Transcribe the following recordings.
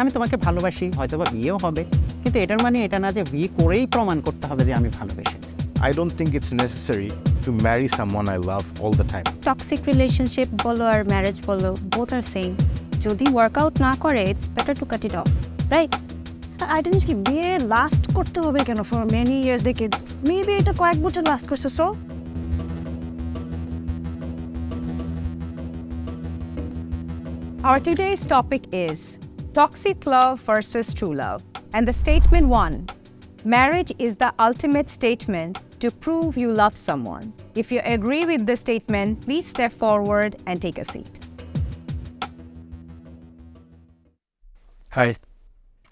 আমি তোমাকে ভালোবাসি, হয়তো বা বিয়েও হবে, কিন্তু এটার মানে এটা না যে বিয়ে করেই প্রমাণ করতে হবে যে আমি ভালোবেসেছি। I don't think it's necessary to marry someone I love all the time. Toxic relationship বলো আর ম্যারেজ বলো, বোথ আর সেম। যদি ওয়ার্কআউট না করে, it's better to cut it off, right? Identity কি বিয়ে লাস্ট করতে হবে কেন for many years decades? Maybe এটা কয়েক বছর লাস্ট করছে। So Our today's topic is toxic love versus true love. And the statement 1, marriage is the ultimate statement to prove you love someone. If you agree with this statement, please step forward and take a seat. Hi.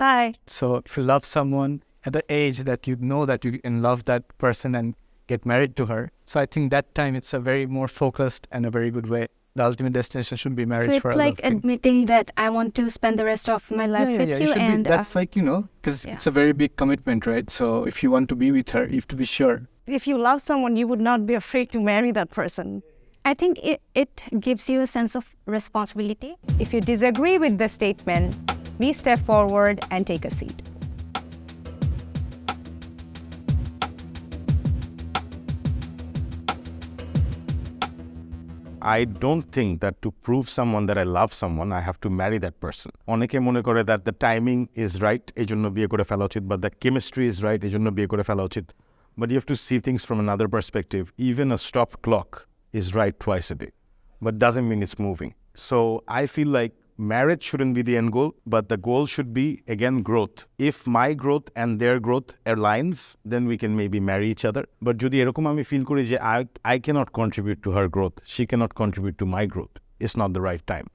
Hi, So if you love someone at the age that you know that you can love that person and get married to her, so I think that time it's a very more focused and a very good way. The ultimate destination should be marriage So for it's a like love thing. admitting that I want to spend the rest of my life with you, it should and be, that's like, because yeah. it's a very big commitment, right? So if you want to be with her, you have to be sure. if you love someone you would not be afraid to marry that person. I think it gives you a sense of responsibility. If you disagree with this statement, please step forward and take a seat. I don't think that to prove someone that I love someone, I have to marry that person. অনেকে মনে করে that the timing is right, এজন্য বিয়ে করে ফেলা উচিত, but the chemistry is right, এজন্য বিয়ে করে ফেলা উচিত. But you have to see things from another perspective. Even a stopped clock is right twice a day, but doesn't mean it's moving. So I feel like marriage shouldn't be the end goal, but the goal should be, again, growth. If my growth and their growth aligns, then we can maybe marry each other. But যদি এরকম আমি feel করি যে I cannot contribute to her growth, she cannot contribute to my growth, it's not the right time,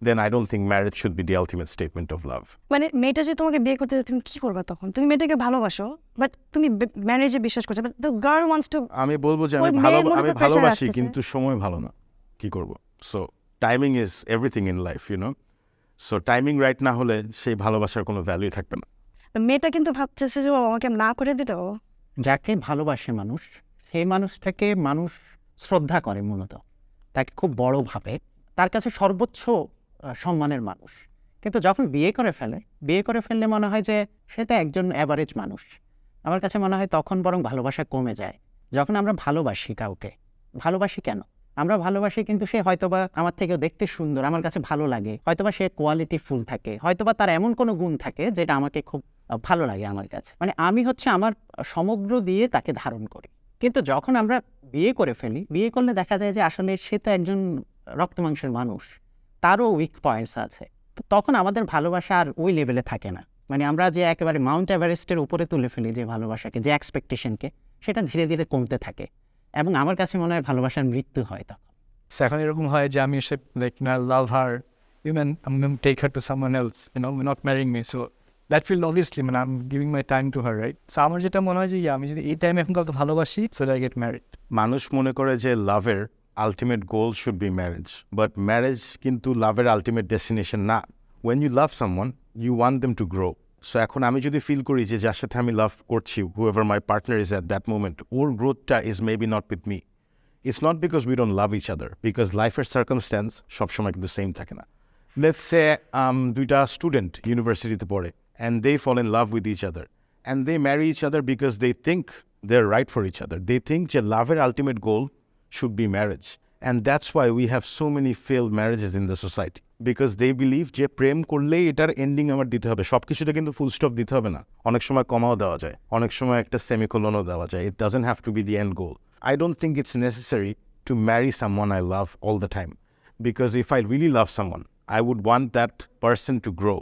then I don't think marriage should be the ultimate statement of love. মানে মেয়েটা যে তোমাকে বিয়ে করতে তুমি কি করবে তখন? তুমি মেয়েটাকে ভালোবাসো বাট তুমি ম্যারেজে বিশ্বাস করছো, but the girl wants to. আমি বলবো যে ওই মেয়ের মধ্যে আমি তো pressure ভালোবাসি, আসতেছে। কিন্তু সময় ভালো না, কি করব? So timing is everything in life, So timing right না হলে সেই ভালোবাসার কোনো ভ্যালুই থাকবে না। মেয়েটা কিন্তু ভাবতেছে যে ও আমাকে না করে দিল। যাকে ভালোবাসে মানুষ, সেই মানুষটাকে মানুষ শ্রদ্ধা করে, মূলত তাকে খুব বড় ভাবে, তার কাছে সর্বোচ্চ সম্মানের মানুষ। কিন্তু যখন বিয়ে করে ফেললে মনে হয় যে সে তো একজন অ্যাভারেজ মানুষ। আমার কাছে মনে হয় তখন বরং ভালোবাসা কমে যায়। যখন আমরা ভালোবাসি কাউকে, ভালোবাসি কেন? আমরা ভালোবাসি কিন্তু সে হয়তোবা আমার থেকেও দেখতে সুন্দর, আমার কাছে ভালো লাগে, হয়তোবা সে কোয়ালিটি ফুল থাকে, হয়তোবা তার এমন কোনো গুণ থাকে যেটা আমাকে খুব ভালো লাগে আমার কাছে। মানে আমি হচ্ছে আমার সমগ্র দিয়ে তাকে ধারণ করি। কিন্তু যখন আমরা বিয়ে করে ফেলি, বিয়ে করলে দেখা যায় যে আসলে সে তো একজন রক্তমাংসের মানুষ, তারও উইক পয়েন্টস আছে। তো তখন আমাদের ভালোবাসা আর ওই লেভেলে থাকে না। মানে আমরা যে একেবারে মাউন্ট এভারেস্টের উপরে তুলে ফেলি যে ভালোবাসাকে, যে এক্সপেকটেশনকে, সেটা ধীরে ধীরে কমতে থাকে। এবং আমার কাছে মনে হয় ভালোবাসার মৃত্যু হয় তখন। So এখন এরকম হয় যে আমি এসে like I love her, even I'm going to take her to someone else, we're not marrying me. So that will obviously, I'm giving my time to her, right? So আমার যেটা মনে হয় যে আমি যদি এই টাইমে এখন কাউকে ভালোবাসি, so I get married. মানুষ মনে করে যে লাভের ultimate goal should be marriage, but marriage কিন্তু লাভের আলটিমেট ডেস্টিনেশন না। When you love someone, you want them to grow. So এখন আমি যদি ফিল করি যে যার সাথে আমি লাভ করছি, however my partner is at that moment, ওর গ্রোথটা is maybe not with me, it's not because we don't love each other, because লাইফের সার্কামস্ট্যান্স সবসময় কিন্তু সেম থাকে না। লেটস সে দুইটা স্টুডেন্ট ইউনিভার্সিটিতে পড়ে, and they fall in love with each other, and they marry each other because they think they're right for each other. They think that love's ultimate goal should be marriage, and that's why we have so many failed marriages in the society, because they believe যে প্রেম করলে এটার ending আমার দিতে হবে, সব কিছুতে কিন্তু full stop দিতে হবে না, অনেক সময় কমাও দেওয়া যায়, অনেক সময় একটা সেমিকোলনও দেওয়া যায়। It doesn't have to be the end goal. I don't think it's necessary to marry someone I love all the time, because if I really love someone, I would want that person to grow.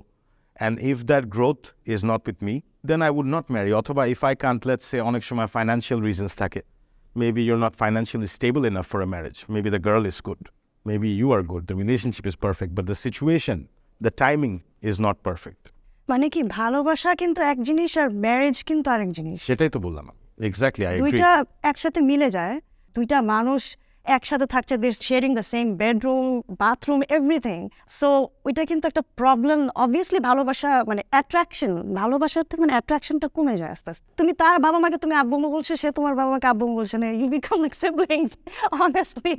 And if that growth is not with me, then I would not marry. Othoba if I can't, let's say, onek shomoy financial reasons thake. Maybe you're not financially stable enough for a marriage. Maybe the girl is good. Maybe you are good. The relationship is perfect. But the situation, the timing is not perfect. মানে কি ভালোবাসা কিন্তু এক জিনিস আর marriage কিন্তু আরেক জিনিস। সেটাই তো বললাম। Exactly, I agree. দুইটা একসাথে মিলে যায়, দুইটা মানুষ একসাথে থাকছে, they sharing the same bedroom, bathroom, everything. So ওইটা কিন্তু একটা প্রবলেম। অবভিয়াসলি ভালোবাসা মানে অ্যাট্রাকশন, ভালোবাসার থেকে মানে অ্যাট্রাকশনটা কমে যায় আস্তে আস্তে। তুমি তার বাবা মাকে তুমি আব্বু আম্মু বলছো, সে তোমার বাবা মাকে আব্বু আম্মু বলছে না, you become like siblings honestly.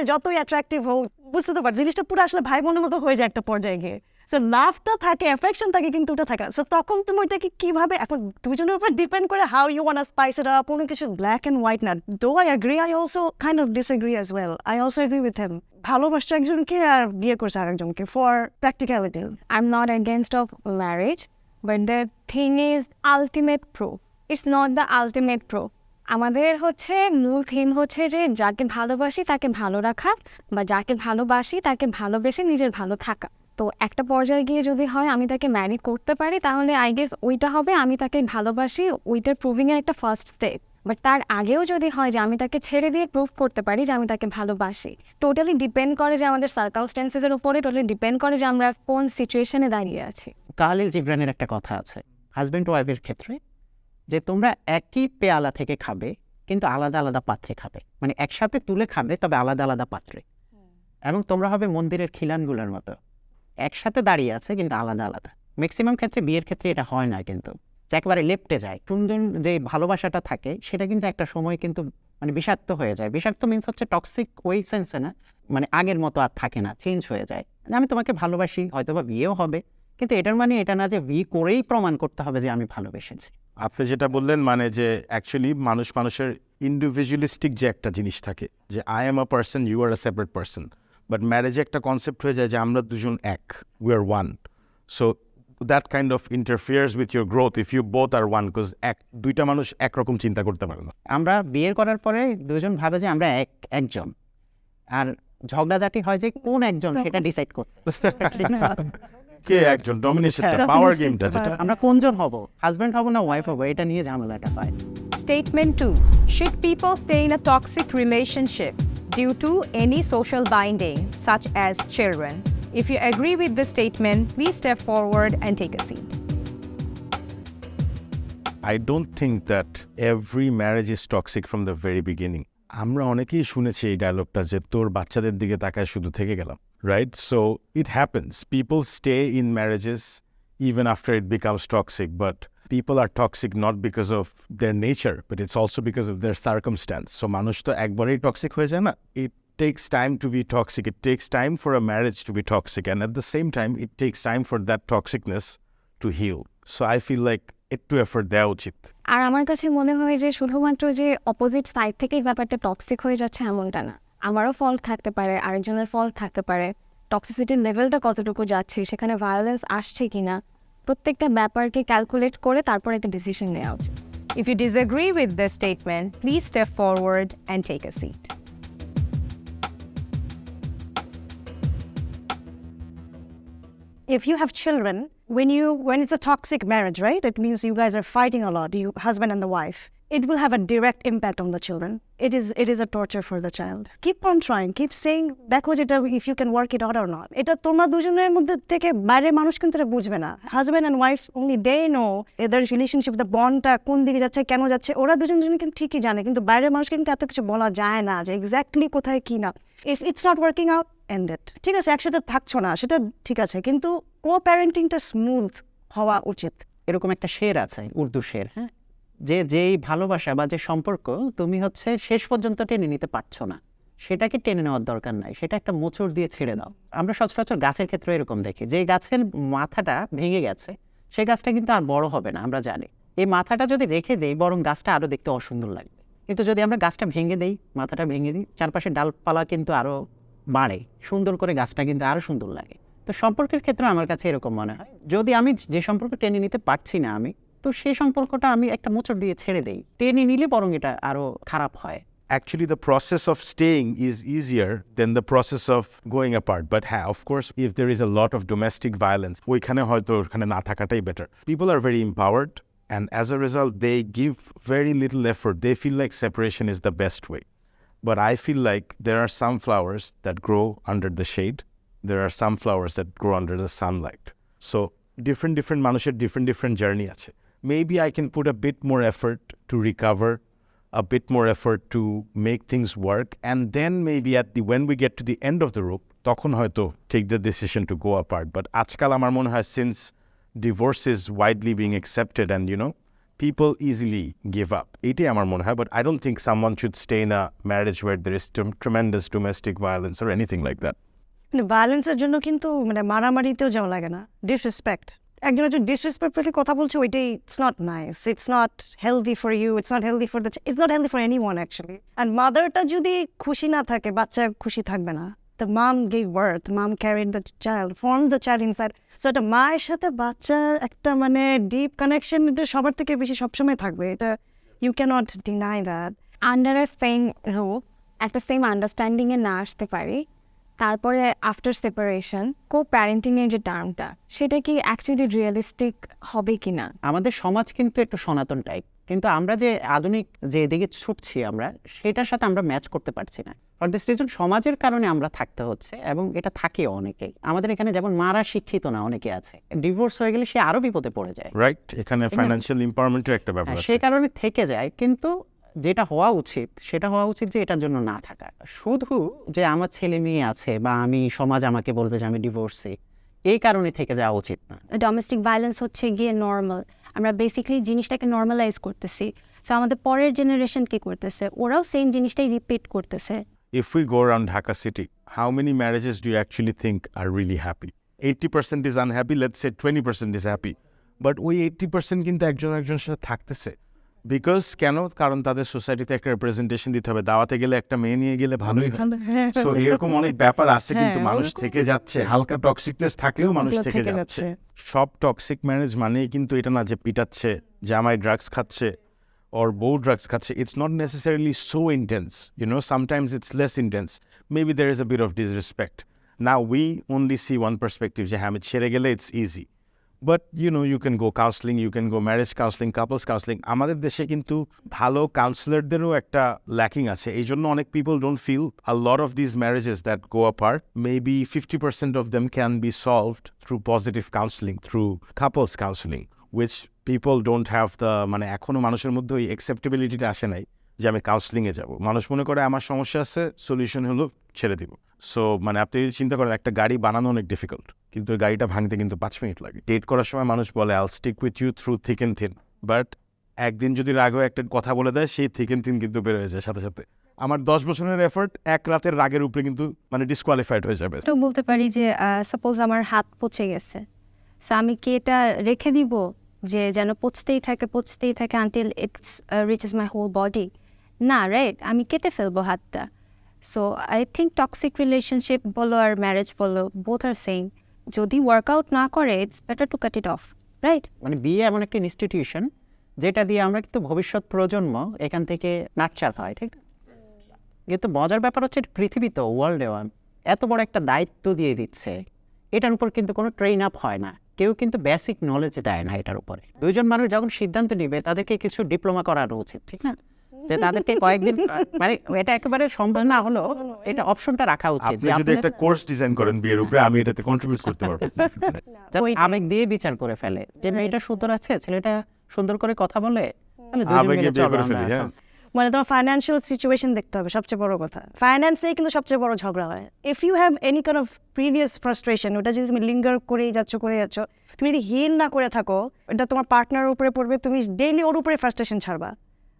যতই অ্যাট্রাকটিভ হোক, বুঝতে তো পারছি জিনিসটা পুরো আসলে ভাই বোনের মতো হয়ে যায় একটা পর্যায়ে গিয়ে। সো লাভটা থাকে, অ্যাফেকশন থাকে, কিন্তু ওটা থাকে। সো তখন তুমি ওইটাকে কিভাবে, এখন দুজনের উপর ডিপেন্ড করে how you want spice it up. কোনো কিছু ব্ল্যাক অ্যান্ড হোয়াইট না। Though I agree, I also kind of disagree as well. I also agree with him. ভালোবাসছে একজনকে আর বিয়ে করছে আরেকজনকে for practicality. I'm not against of marriage, but the thing is ultimate proof. It's not the ultimate proof. আমাদের হচ্ছে মূল theme হচ্ছে যে যাকে ভালোবাসি তাকে ভালো রাখা, বা যাকে ভালোবাসি তাকে ভালোবেসে নিজের ভালো থাকা। তো একটা পর্যায়ে গিয়ে যদি হয় আমি তাকে ম্যারি করতে পারি, তাহলে আই গেস ওইটা হবে আমি তাকে ভালোবাসি, ওইটার প্রুভিংয়ের একটা ফার্স্ট স্টেপ। বাট তার আগেও যদি হয় যে আমি তাকে ছেড়ে দিয়ে প্রুভ করতে পারি যে আমি তাকে ভালোবাসি, টোটালি ডিপেন্ড করে যে আমাদের সার্কামস্টেন্সেসের উপরে, টোটালি ডিপেন্ড করে যে আমরা কোন সিচুয়েশনে দাঁড়িয়ে আছি। কালিল জিব্রানের একটা কথা আছে হাজব্যান্ড ওয়াইফের ক্ষেত্রে, যে তোমরা একই পেয়ালা থেকে খাবে কিন্তু আলাদা আলাদা পাত্রে খাবে, মানে একসাথে তুলে খাবে তবে আলাদা আলাদা পাত্রে, এবং তোমরা হবে মন্দিরের খিলানগুলোর মতো, একসাথে দাঁড়িয়ে আছে কিন্তু আলাদা আলাদা। ম্যাক্সিমাম ক্ষেত্রে বিয়ের ক্ষেত্রে এটা হয় না, কিন্তু যে একেবারে লেপ্টে যায়। সুন্দর যে ভালোবাসাটা থাকে সেটা কিন্তু একটা সময় কিন্তু মানে বিষাক্ত হয়ে যায়। বিষাক্ত মিন্স হচ্ছে টক্সিক ওই সেন্সে না, মানে আগের মতো আর থাকে না, চেঞ্জ হয়ে যায়। আমি তোমাকে ভালোবাসি, হয়তোবা বিয়েও হবে, কিন্তু এটার মানে এটা না যে বিয়ে করেই প্রমাণ করতে হবে যে আমি ভালোবেসেছি। আপনি যেটা বললেন মানে যে অ্যাকচুয়ালি মানুষের ইন্ডিভিজুয়ালিস্টিক যে একটা জিনিস থাকে, যে I am a person, you are a separate person, but ম্যারেজে একটা কনসেপ্ট হয়ে যায় যে আমরা দুজন এক, we are one. So that kind of interferes with your growth if you both are one, because দুইটা মানুষ একরকম চিন্তা করতে পারে না। আমরা বিয়ের করার পরে দুজন ভাবে যে আমরা একজন, আর ঝগড়াঝাটি হয় যে কোন একজন সেটা ডিসাইড করতে, কে একজন, ডমিনেশনটা, পাওয়ার গেমটা যেটা। আমরা কোনজন হব, হাজব্যান্ড হব না ওয়াইফ হব, এটা নিয়ে ঝামেলাটা হয়। Statement 2. Should people stay in a toxic relationship due to any social binding, such as children? If you agree with this statement, please step forward and take a seat. I don't think that every marriage is toxic from the very beginning. আমরা অনেকেই শুনেছি এই ডায়লগটা যে তোর বাচ্চাদের দিকে তাকায় শুধু থেকে গেলাম, right? So it happens, people stay in marriages even after it becomes toxic, but people are toxic not because of their nature, but it's also because of their circumstance. So মানুষ তো একবারেই toxic হয়ে যায় না। It takes time to be toxic. It takes time for a marriage to be toxic, and at the same time it takes time for that toxicness to heal. So I feel like একটু effort দেওয়া উচিত। আর আমার কাছে মনে হয় যে শুধুমাত্র যে অপোজিট সাইড থেকেই ব্যাপারটা টক্সিক হয়ে যাচ্ছে এমনটা না, আমারও ফল্ট থাকতে পারে, আরেকজনের ফল্ট থাকতে পারে। টক্সিসিটির লেভেলটা কতটুকু যাচ্ছে, সেখানে ভায়োলেন্স আসছে কিনা, প্রত্যেকটা ব্যাপারকে ক্যালকুলেট করে তারপর একটা ডিসিশন নেওয়া উচিত। If you disagree with this statement, please step forward and take a seat. If you have children, when it's a toxic marriage, right? It means you guys are fighting a lot, you husband and the wife. It will have a direct impact on the children. It is a torture for the child. Keep on trying, keep saying দেখো যেটা if you can work it out or not. এটা তোমরা দুজনের মধ্যে থেকে বাইরের মানুষ কিন্তু এটা বুঝবে না। Husband and wife only they know their relationship, the bondটা কোন দিকে যাচ্ছে, কেন যাচ্ছে, ওরা দুজন কিন্তু ঠিকই জানে, কিন্তু বাইরের মানুষকে কিন্তু এত কিছু বলা যায় না যে এক্স্যাক্টলি কোথায় কি না। If it's not working out, end it. ঠিক আছে, একসাথে থাকছো না সেটা ঠিক আছে, কিন্তু কো-প্যারেন্টিংটা স্মুথ হওয়া উচিত। এরকম একটা শের আছে, উর্দু শের, হ্যাঁ, যে যেই ভালোবাসা বা যে সম্পর্ক তুমি হচ্ছে শেষ পর্যন্ত টেনে নিতে পারছো না, সেটাকে টেনে নেওয়ার দরকার নাই, সেটা একটা মোচড় দিয়ে ছেড়ে দাও। আমরা সচরাচর গাছের ক্ষেত্রে এরকম দেখি, যে গাছের মাথাটা ভেঙে গেছে সেই গাছটা কিন্তু আর বড় হবে না, আমরা জানি। এই মাথাটা যদি রেখে দেই বরং গাছটা আরও দেখতে অসুন্দর লাগবে, কিন্তু যদি আমরা গাছটা ভেঙে দেই, মাথাটা ভেঙে দিই, চারপাশে ডালপালা কিন্তু আরও বাড়ে, সুন্দর করে গাছটা কিন্তু আরও সুন্দর লাগে। তো সম্পর্কের ক্ষেত্রে আমার কাছে এরকম মনে হয়, যদি আমি যে সম্পর্ক টেনে নিতে পারছি না আমি, তো সেই সম্পর্কটা আমি একটা মোচড় দিয়ে ছেড়ে দেই, টেনে নিলে বরং এটা আরও খারাপ হয়। Actually, the process of staying is easier than the process of going apart. But of course, if there is a lot of domestic violence, ওইখানে হয়তো ওখানে না থাকাটাই better. People are very empowered, and as a result, they give very little effort. They feel like separation is the best way. But I feel like there are some flowers that grow under the shade. There are some flowers that grow under the sunlight. So different মানুষের different journey আছে. Maybe I can put a bit more effort to recover, a bit more effort to make things work, and then maybe when we get to the end of the rope, তখন হয়তো take the decision to go apart. But আজকাল আমার মনে হয় since divorce is widely being accepted and people easily give up. এটাই আমার মনে হয়, but I don't think someone should stay in a marriage where there is tremendous domestic violence or anything like that. মানে ভায়োলেন্সের জন্য কিন্তু মানে মারামারিতেও যাওয়া লাগে না, ডিসরেসপেক্ট। একজন একজন ডিসরেসপেক্টফুলি কথা বলছে, ওইটাই it's not nice, it's not healthy for you, it's not healthy for the, it's not healthy for any one actually. And মাদারটা যদি খুশি না থাকে, বাচ্চা খুশি থাকবে না। The mum gave birth, mum carried the child, form the child inside. So একটা মায়ের সাথে বাচ্চার একটা মানে ডিপ কানেকশন, এটা সবার থেকে বেশি সবসময় থাকবে, এটা you cannot deny that. Under a same roof একটা সেম আন্ডারস্ট্যান্ডিংয়ে না আসতে পারি, তারপরে আফটার সেপারেশন কো প্যারেন্টিংয়ের যে টার্মটা, সেটা কি অ্যাকচুয়ালি রিয়েলিস্টিক হবে কি না? আমাদের সমাজ কিন্তু একটু সনাতন টাইপ, কিন্তু আমরা যে আধুনিক যে এদিকে ছুটছি আমরা, সেটার সাথে আমরা ম্যাচ করতে পারছি না। ফর দিস রিজন সমাজের কারণে আমরা থাকতে হচ্ছে, এবং এটা থাকে অনেকেই। আমাদের এখানে যেমন মারা শিক্ষিত না অনেকে আছে, ডিভোর্স হয়ে গেলে সে আরো বিপদে পড়ে যায়, রাইট? এখানে ফাইন্যান্সিয়াল এম্পাওয়ারমেন্টের একটা ব্যাপার আছে। সেই কারণে থেকে যায়। কিন্তু যেটা হওয়া উচিত সেটা হওয়া উচিত যে এটার জন্য না থাকা। শুধু যে আমার ছেলে মেয়ে আছে বা আমি সমাজ আমাকে বলবে যে আমি ডিভোর্সি, এই কারণে থেকে যাওয়া উচিত না। ডোমেস্টিক ভায়োলেন্স হচ্ছে গিয়ে নর্মাল, আমরা বেসিক্যালি জিনিসটাকে নর্মালাইজ করতেছি। সো আমাদের পরের জেনারেশন কি করতেছে, ওরাও সেম জিনিসটাই রিপিট করতেছে। If we go around Dhaka city, how many marriages do you actually think are really happy? 80% is unhappy, let's say 20% is happy. But ওই 80% কিন্তু একজনের সাথে থাকতেছে। বিকজ কেন? কারণ তাদের সোসাইটিতে একটা রিপ্রেজেন্টেশন দিতে হবে। দাওয়াতে গেলে একটা মেয়ে নিয়ে গেলে ভালোই হয়। সো এরকম অনেক ব্যাপার আছে, কিন্তু মানুষ থেকে যাচ্ছে। হালকা টক্সিকনেস থাকলেও মানুষ থেকে যাচ্ছে। সব টক্সিক ম্যারেজ মানেই কিন্তু এটা না যে পিটাচ্ছে, জামাই ড্রাগস খাচ্ছে, or বউ ড্রাগস খাচ্ছে। It's not necessarily so intense, you know, sometimes it's less intense. Maybe there is a bit of disrespect. Now we only see one perspective, যে হ্যাঁ আমি ছেড়ে গেলে it's easy. But you know, you can go counseling, you can go marriage counseling, couples counseling. আমাদের দেশে কিন্তু ভালো কাউন্সিলরদেরও একটা ল্যাকিং আছে। এই জন্য অনেক people don't feel a lot of these marriages that go apart, maybe 50% of them can be solved through positive counseling, through couples counseling, which people don't have the, মানে এখনো মানুষের মধ্যে ওই অ্যাকসেপ্টেবিলিটিটা আসে নাই যে আমি কাউন্সিলিংয়ে যাব। মানুষ মনে করে আমার সমস্যা আছে, সলিউশন হলো ছেড়ে দিব। সো মানে আপনি চিন্তা করেন, একটা গাড়ি বানানো অনেক ডিফিকাল্ট, কিন্তু ওই গাড়িটা ভাঙতে কিন্তু 5 মিনিট লাগে। ডেট করার সময় মানুষ বলে I'll stick with you through thick and thin, but একদিন যদি রাগও একটা কথা বলে দেয়, সেই থিক এন্ড থিন কিন্তু বের হয়ে যায় সাথে সাথে। আমার 10 বছরের এফোর্ট এক রাতের রাগের উপরে কিন্তু মানে ডিসকোয়ালিফাইড হয়ে যাবে। তো বলতে পারি যে সাপোজ আমার হাত পচে গেছে, সো আমি কি এটা রেখে দিব যে যেন পচতেই থাকে until it's reaches my whole body? না, রাইট? আমি কেটে ফেলবো হাতটা। So I think toxic relationship বলো আর ম্যারেজ বলো, বোথ আর সেম। যদি ওয়ার্কআউট না করে, it's better to cut it off, right? মানে বিয়ে এমন একটা ইনস্টিটিউশন যেটা দিয়ে আমরা কিন্তু ভবিষ্যৎ প্রজন্ম এখান থেকে নাটচার হয়, ঠিক না? কিন্তু মজার ব্যাপার হচ্ছে পৃথিবীতে, ওয়ার্ল্ডে এত বড় একটা দায়িত্ব দিয়ে দিচ্ছে, এটার উপর কিন্তু কোনো ট্রেন আপ হয় না, কেউ কিন্তু বেসিক নলেজ দেয় না এটার উপরে। দুইজন মানুষ যখন সিদ্ধান্ত নিবে, তাদেরকে কিছু ডিপ্লোমা করানো উচিত, ঠিক না? যে তাদেরকে কয়েকদিন, মানে এটা একেবারে সম্ভব না হলেও এটা অপশনটা রাখা উচিত। আপনি যদি একটা কোর্স ডিজাইন করেন বিয়ের উপরে, আমি এটাতে কন্ট্রিবিউট করতে পারবো। আবেগ দিয়ে বিচার করে ফেলে যে মেয়েটা সুন্দর আছে, ছেলেটা সুন্দর করে কথা বলে, তাহলে দুজন আবেগে মিলে বিয়ে চলো করে আমরা। ফেলি, হ্যাঁ। মানে তোমার ফাইন্যান্সিয়াল সিচুয়েশন দেখতে হবে, সবচেয়ে বড় কথা। ফাইন্যান্স নিয়ে কিন্তু সবচেয়ে বড় ঝগড়া হয়। If you have any kind of previous frustration, ওটা যদি তুমি লিঙ্গার করেই যাচ্ছ, তুমি যদি হিল না করে থাকো, এটা তোমার পার্টনারের উপরে পড়বে, তুমি ডেইলি ওর উপরে ফ্রাস্ট্রেশন ছাড়বা।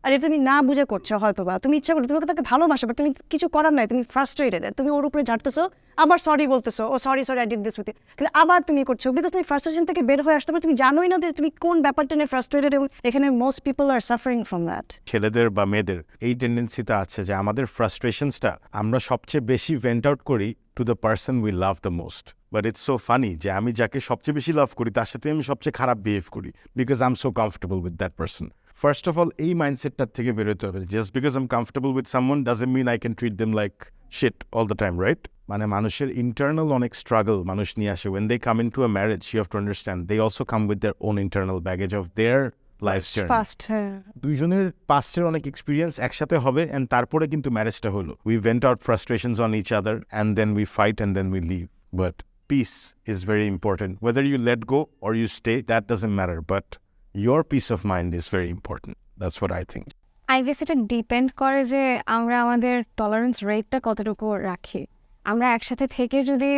আর এটা তুমি না বুঝে করছো হয়তো বা, তুমি ইচ্ছা করো, তুমি তাকে ভালোবাসো, বাট তুমি কিছু করার নাই, তুমি ফ্রাস্ট্রেটেড, তুমি ওর উপরে ঝাড়তেছো, আবার সরি বলতেছো, oh sorry I did this with you, কিন্তু আবার তুমি করছো, বিকজ তুমি ফ্রাস্ট্রেশন থেকে বের হয়ে আসতে পারো, তুমি জানোই না যে তুমি কোন ব্যাপারটা নিয়ে ফ্রাস্ট্রেটেড, এবং এখানে most people are suffering from that. ছেলেদের বা মেয়েদের এই টেন্ডেন্সিটা আছে যে আমাদের ফ্রাস্ট্রেশনসটা আমরা সবচেয়ে বেশি ভেন্ট আউট করি to the person we love the most. But it's so funny যে আমি যাকে সবচেয়ে বেশি লাভ করি তার সাথে আমি সবচেয়ে খারাপ বিহেভ করি, because I am so comfortable with that person. First of all এই মাইন্ডসেটটার থেকে বেরোতে হবে। Just because I am comfortable with someone doesn't mean I can treat them like shit all the time, right? মানে মানুষের internal অনেক struggle মানুষ নিয়ে আসে। When they come into a marriage, you have to understand they also come with their own internal baggage of their life journey. First, হ্যাঁ, দুইজনের পাস্টের অনেক experience একসাথে হবে, অ্যান্ড তারপরে কিন্তু ম্যারেজটা হলো। We vent out frustrations on each other, and then we fight, and then we leave. But peace is very important. Whether you let go or you stay, that doesn't matter, but your peace of mind is very important. That's what I think. I guess এটা depend করে যে আমরা আমাদের tolerance রেটটা কতটুকু রাখি। আমরা একসাথে থেকে যদি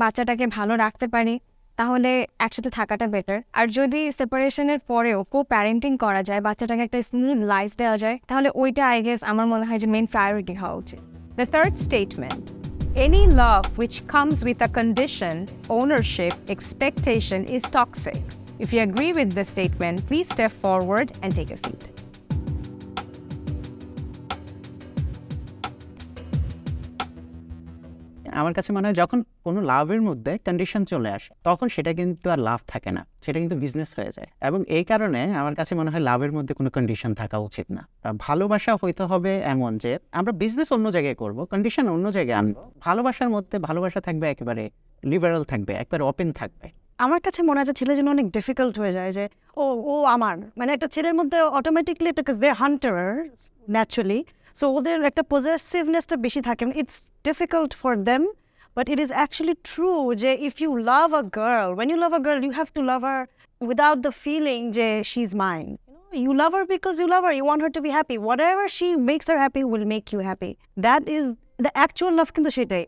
বাচ্চাটাকে ভালো রাখতে পারি, তাহলে একসাথে থাকাটা বেটার। আর যদি সেপারেশনের পরেও কো প্যারেন্টিং করা যায়, বাচ্চাটাকে একটা স্মুথ লাইফ দেওয়া যায়, তাহলে ওইটা আই গেস আমার মনে হয় যে মেইন প্রায়োরিটি হওয়া উচিত। The third statement, Any love which comes with a condition, ownership, expectation is toxic. If you agree with this statement, please step forward and take a seat. আমার কাছে মনে হয় যখন কোনো লাভের মধ্যে কন্ডিশন চলে আসে তখন সেটা কিন্তু আর লাভ থাকে না, সেটা কিন্তু বিজনেস হয়ে যায়। এবং এই কারণে আমার কাছে মনে হয় লাভের মধ্যে কোনো কন্ডিশন থাকা উচিত না। ভালোবাসা হইতে হবে এমন যে আমরা বিজনেস অন্য জায়গায় করব, কন্ডিশন অন্য জায়গায় আনবো। ভালোবাসার মধ্যে ভালোবাসা থাকবে একেবারে লিবারাল থাকবে, একবারে ওপেন থাকবে। আমার কাছে মনে হয় যে ছেলের জন্য অনেক ডিফিকাল্ট হয়ে যায় যে ও ও আমার মানে একটা ছেলের মধ্যে অটোমেটিকলি এটা দে হান্টার ন্যাচুরালি, সো ওদের একটা পজেসিভনেসটা বেশি থাকে। It's difficult for them, but it is actually true যে if you love a girl, when you love a girl, you have to love her without the feeling যে she's mine. You love her because you love her, you want her to be happy. Whatever she makes her happy will make you happy. That is the actual love, কিন্তু সেটাই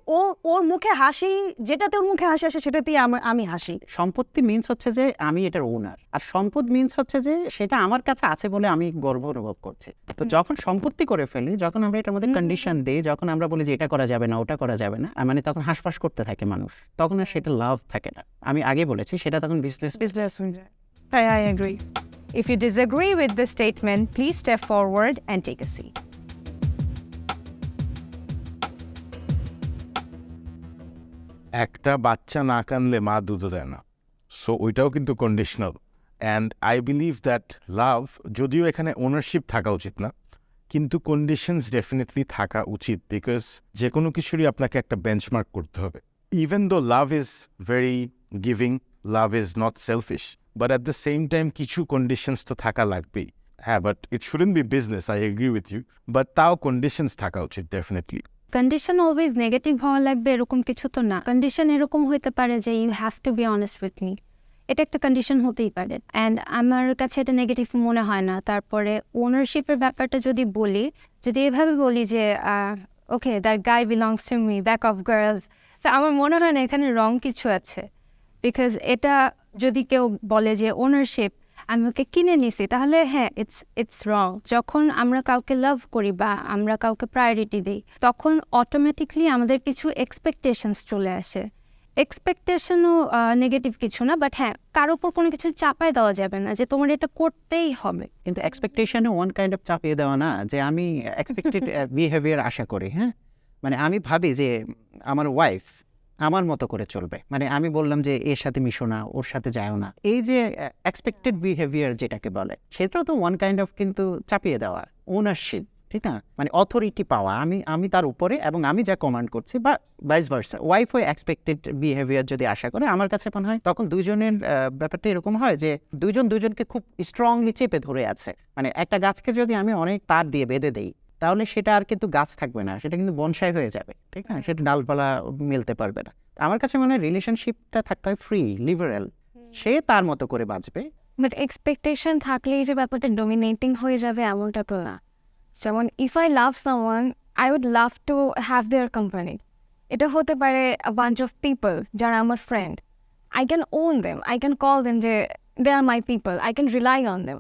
ওর মুখে হাসি, যেটাতে ওর মুখে হাসি আসে সেটাতেই আমি হাসি। সম্পত্তি মিন্স হচ্ছে যে আমি এটার ওনার, আর সম্পদ মিন্স হচ্ছে যে সেটা আমার কাছে আছে বলে আমি গর্ব অনুভব করছি। তো যখন সম্পত্তি করে ফেলি, যখন আমরা এটার মধ্যে কন্ডিশন দিই, যখন আমরা বলি যে এটা করা যাবে না, ওটা করা যাবে না, মানে তখন হাসপাস করতে থাকে মানুষ, তখন আর সেটা লাভ থাকে না। আমি আগে বলেছি সেটা তখন বিজনেস হয়ে যায়। I agree. If you disagree with this statement, please step forward and take a seat. একটা বাচ্চা না কানলে মা দুধ দেয় না, সো ওইটাও কিন্তু conditional. And I believe that love, যদিও এখানে ওনারশিপ থাকা উচিত না, কিন্তু কন্ডিশনস ডেফিনেটলি থাকা উচিত, বিকজ যে কোনো কিছুরই আপনাকে একটা বেঞ্চমার্ক করতে হবে। Even though love is very giving, love is not selfish, but at the same time কিছু কন্ডিশনস তো থাকা লাগবেই। হ্যাঁ, but it shouldn't be business, I agree with you, but তাও কন্ডিশনস থাকা উচিত ডেফিনেটলি। কন্ডিশন অলওয়েজ নেগেটিভ হওয়া লাগবে এরকম কিছু তো না। কন্ডিশন এরকম হতে পারে যে you have to be honest with me, এটা একটা কন্ডিশন হতেই পারে। অ্যান্ড আমার কাছে এটা নেগেটিভ মনে হয় না। তারপরে ওনারশিপের ব্যাপারটা যদি বলি, যদি এভাবে বলি যে okay that guy belongs to me, back of girls, তো আমার মনে হয় না এখানে রং কিছু আছে। বিকজ এটা যদি কেউ বলে যে ওনারশিপ আমি ওকে কিনে নিছি, তাহলে হ্যাঁ ইটস রং। যখন আমরা কাউকে লাভ করি বা আমরা কাউকে প্রায়োরিটি দিই, তখন অটোমেটিকলি আমাদের কিছু এক্সপেকটেশনস চলে আসে। এক্সপেকটেশনও নেগেটিভ কিছু না, বাট হ্যাঁ কারোর উপর কোনো কিছু চাপায় দেওয়া যাবে না যে তোমার এটা করতেই হবে। কিন্তু এক্সপেকটেশনে ওয়ান কাইন্ড অফ চাপিয়ে দেওয়া না, যে আমি এক্সপেক্টেড বিহেভিয়ার আশা করি। হ্যাঁ, মানে আমি ভাবি যে আমার ওয়াইফ আমার মতো করে চলবে, মানে আমি বললাম যে এর সাথে মিশো না, ওর সাথে যাও না, এই যে এক্সপেক্টেড বিহেভিয়ার যেটাকে বলে, সেটাও তো ওয়ান কাইন্ড অফ কিন্তু চাপিয়ে দেওয়া, ওনারশিপ, ঠিক না? মানে অথরিটি পাওয়া, আমি তার উপরে এবং আমি যা কমান্ড করছি, বা ভাইস ভার্সা। ওয়াইফ ওই এক্সপেক্টেড বিহেভিয়ার যদি আশা করে, আমার কাছে মনে হয় তখন দুজনের ব্যাপারটা এরকম হয় যে দুজনকে খুব স্ট্রংলি চেপে ধরে আছে। মানে একটা গাছকে যদি আমি অনেক তার দিয়ে বেঁধে দেই, তাহলে সেটা আর কিন্তু গাছ থাকবে না, সেটা কিন্তু বনসাই হয়ে যাবে, ঠিক না? সেটা ডালপালা মেলতে পারবে না। আমার কাছে মনে হয় রিলেশনশিপটা থাকতে হয় ফ্রি, লিবারেল, সে তার মতো করে বাঁচবে। বাট এক্সপেকটেশন থাকলেই যে ব্যাপারটা ডমিনেটিং হয়ে যাবে এমনটা তো না। যেমন if I love someone, I would love to have their company. এটা হতে পারে আ বাঞ্চ অফ পিপল যারা আমার friend. I can own them, I can call them যে they are my people, I can rely on them.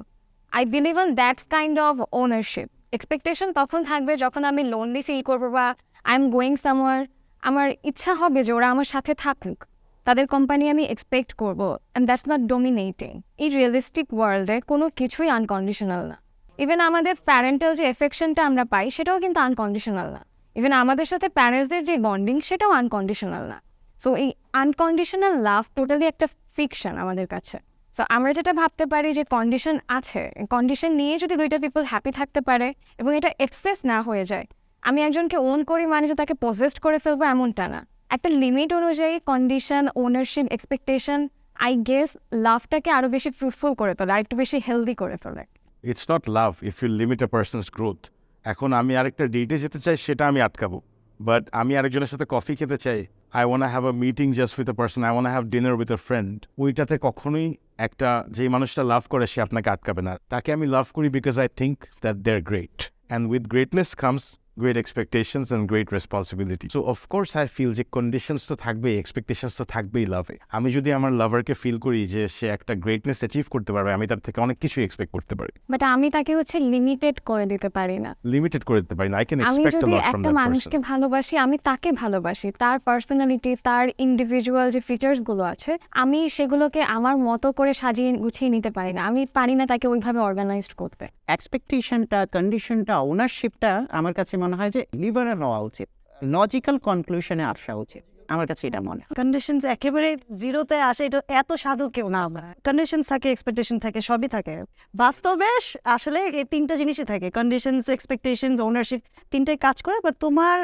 I believe on that kind of ownership. Expectation তখন থাকবে যখন আমি লোনলি ফিল করবো বা I am going somewhere, আমার ইচ্ছা হবে যে ওরা আমার সাথে থাকুক, তাদের কোম্পানি আমি এক্সপেক্ট করবো, অ্যান্ড দ্যাটস নট ডমিনেটিং। এই রিয়েলিস্টিক ওয়ার্ল্ডে কোনো কিছুই আনকন্ডিশনাল না। ইভেন আমাদের প্যারেন্টাল যে এফেকশনটা আমরা পাই সেটাও কিন্তু আনকন্ডিশনাল না। ইভেন আমাদের সাথে প্যারেন্টসদের যে বন্ডিং সেটাও আনকন্ডিশনাল না। সো এই আনকন্ডিশনাল লাভ টোটালি একটা ফিকশন আমাদের কাছে। সো আমরা যেটা ভাবতে পারি যে কন্ডিশন আছে, কন্ডিশন নিয়ে যদি দুইটা পিপল হ্যাপি থাকতে পারে এবং এটা এক্সেস না হয়ে যায়, আমি একজনকে ওন করি মানে যে তাকে পজেস্ট করে ফেলবো এমনটা না। একটা লিমিট অনুযায়ী condition, ownership, expectation I guess লাভটাকে আরও বেশি ফ্রুটফুল করে তোলে, আর একটু বেশি হেলদি করে তোলে। It's not love if you limit a person's growth. এখন আমি আরেকটা ডেটে যেতে চাই, সেটা আমি আটকাবো, বাট আমি আরেকজনের সাথে কফি খেতে চাই, I want have a meeting just with a person, I want have dinner with a friend, ওইটাতে কখনোই একটা যেই মানুষটা লাভ করে সে আপনাকে আটকাবে না। তাকে আমি লাভ করি because I think that they are great, and with greatness comes great expectations and great responsibility. So of course I feel যে conditions তো থাকবেই, expectations তো থাকবেই লাভে। আমি যদি আমার লাভারকে ফিল করি যে সে একটা গ্রেটনেস অ্যাচিভ করতে পারবে, আমি তার থেকে অনেক কিছু এক্সপেক্ট করতে পারি। বাট আমি তাকে হচ্ছে লিমিটেড করে দিতে পারি না। লিমিটেড করে দিতে পারি না। I can আমি expect a যদি lot from একটা that মানুষকে person. ভালোবাসি, আমি তাকে ভালোবাসি, তার পার্সোনালিটি, তার ইন্ডিভিজুয়াল যে ফিচার্সগুলো আছে, আমি সেগুলোকে আমার মতো করে সাজিয়ে গুছিয়ে নিতে পারি না। আমি পারি না তাকে ওইভাবে অর্গানাইজড করতে। এক্সপেকটেশনটা, কন্ডিশনটা, ওনারশিপটা আমার কাছে মনে হয় যে লিবারেল হওয়া উচিত, লজিক্যাল কনক্লুশনে আসা উচিত। আমার কাছে এটা মনে হয়। কন্ডিশনস একেবারে জিরোতে আসে, এটা এত সাধু কেউ না। কন্ডিশনস থাকে, এক্সপেকটেশন থাকে, সবই থাকে। বাস্তবে আসলে এই তিনটা জিনিসই থাকে, কন্ডিশনস, এক্সপেকটেশনস, ওনারশিপ, তিনটাই কাজ করে। বাট তোমার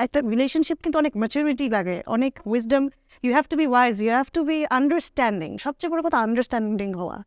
একটা রিলেশনশিপ কিন্তু অনেক ম্যাচুরিটি লাগে, অনেক wisdom. You have to be wise, you have to be understanding. সবচেয়ে বড় কথা আন্ডারস্ট্যান্ডিং হওয়া।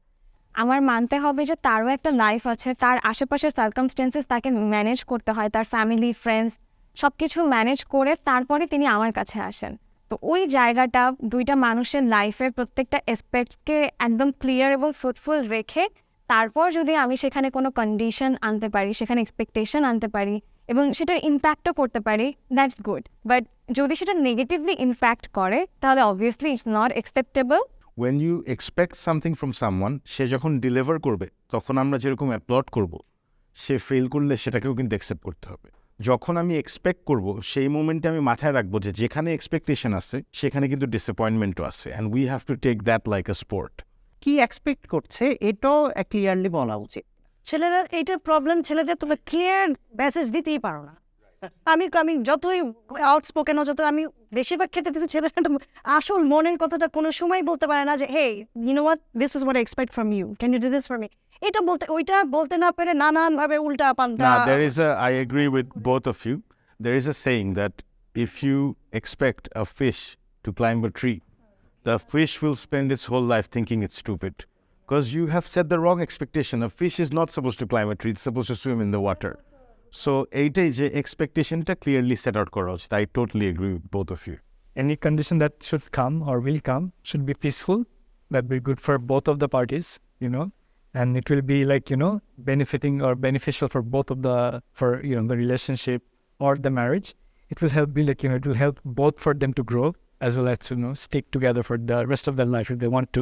আমার মানতে হবে যে তারও একটা লাইফ আছে, তার আশেপাশের সার্কামস্টেন্সেস তাকে ম্যানেজ করতে হয়, তার ফ্যামিলি, ফ্রেন্ডস সব কিছু ম্যানেজ করে তারপরে তিনি আমার কাছে আসেন। তো ওই জায়গাটা দুইটা মানুষের লাইফের প্রত্যেকটা অ্যাসপেক্টসকে একদম ক্লিয়ার এবং ফ্রুটফুল রেখে তারপর যদি আমি সেখানে কোনো কন্ডিশন আনতে পারি, সেখানে এক্সপেকটেশন আনতে পারি এবং সেটার ইম্প্যাক্টও করতে পারি, দ্যাটস গুড। বাট যদি সেটা নেগেটিভলি ইম্প্যাক্ট করে তাহলে obviously it's not acceptable. When you expect something from someone, সে যখন ডেলিভার করবে তখন আমরা যেরকম অ্যাপ্লড করব, সে ফেল করলে সেটাকেও কিন্তু অ্যাকসেপ্ট করতে হবে। যখন আমি এক্সপেক্ট করব সেই মোমেন্টে আমি মাথায় রাখবো যে যেখানে এক্সপেকটেশন আছে সেখানে কিন্তু ডিসঅ্যাপয়েন্টমেন্টও আছে, and we have to take that like a sport. কি এক্সপেক্ট করছে এটাও ক্লিয়ারলি বলা উচিত। ছেলেরা এইটার প্রবলেম, ছেলেদের তোমরা ক্লিয়ার মেসেজ দিতেই পারো না। আমি যতই আউটস্পোকেন ও যত আমি বেশিরভাগ ক্ষেত্রে দেখছি ছেলেরা আসল মনের কথাটা কোনো সময় বলতে পারে না যে hey you know what, this is what I expect from you, can you do this for me. এটা বলতে, ওইটা বলতে না পেরে নানানভাবে উল্টা পাল্টা। Now, I agree with both of you. There is a saying that if you expect a fish to climb a tree, the fish will spend its whole life thinking it's stupid. Because you have set the wrong expectation. A fish is not supposed to climb a tree, it's supposed to swim in the water. So, এইটাই যে expectationটা clearly set out করা উচিত. I totally agree with both of you. Any condition that should come or will come should be peaceful, that be good for both of the parties, you know, and it will be like, you know, benefiting or beneficial for both of the, for, you know, the relationship or the marriage. It will help be like, you know, it will help both for them to grow as well as, you know, stick together for the rest of their life if they want to.